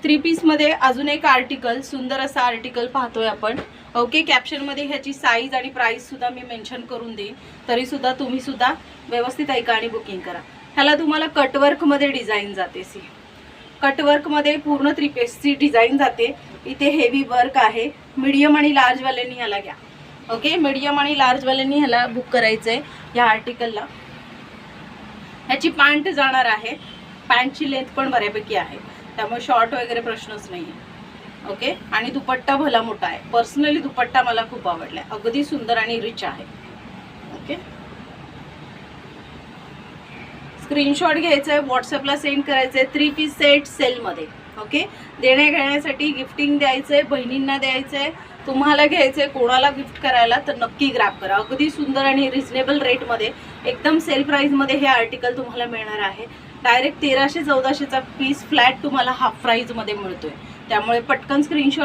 3 पीसमध्ये अजून एक आर्टिकल, सुंदर असा आर्टिकल पाहतोय आपण. ओके, कॅप्शनमध्ये ह्याची साईज आणि प्राइस सुद्धा मी मेन्शन करून देईन, तरी सुद्धा तुम्ही सुद्धा व्यवस्थित ऐका आणि बुकिंग करा. ह्याला तुम्हाला कटवर्कमध्ये डिझाईन जाते. सी कटवर्कमध्ये पूर्ण 3 पीसची डिझाईन जाते. इथे हेवी वर्क आहे. मीडियम आणि लार्ज वाल्यांनी ह्याला घ्या. ओके, मीडियम आणि लार्ज वाल्यांनी ह्याला बुक करायचं आहे या आर्टिकलला. ह्याची पॅन्ट जाणार आहे. पॅन्टची लेंथ पण बऱ्यापैकी आहे, त्यामुळे शॉर्ट वगैरे प्रश्नच नाही आहे. ओके, आणि दुपट्टा भला मोठा आहे. पर्सनली दुपट्टा मला खूप आवडला, अगदी सुंदर आणि रिच आहे. ओके, स्क्रीनशॉट घ्यायचा आहे, व्हॉट्सअपला सेंड करायचं आहे. 3 पीस सेट सेलमध्ये. ओके, देण्या घेण्यासाठी गिफ्टिंग द्यायचं आहे, बहिणींना द्यायचं आहे, तुम्हाला घ्यायचं आहे, कोणाला गिफ्ट करायला, तर नक्की ग्रॅब करा. अगदी सुंदर आणि रिजनेबल रेटमध्ये, एकदम सेल प्राईजमध्ये हे आर्टिकल तुम्हाला मिळणार आहे. डायरेक्ट 1300-1400चा पीस फ्लॅट तुम्हाला हाफ प्राईजमध्ये मिळतोय. त्यामुळे पटकन स्क्रीनशॉट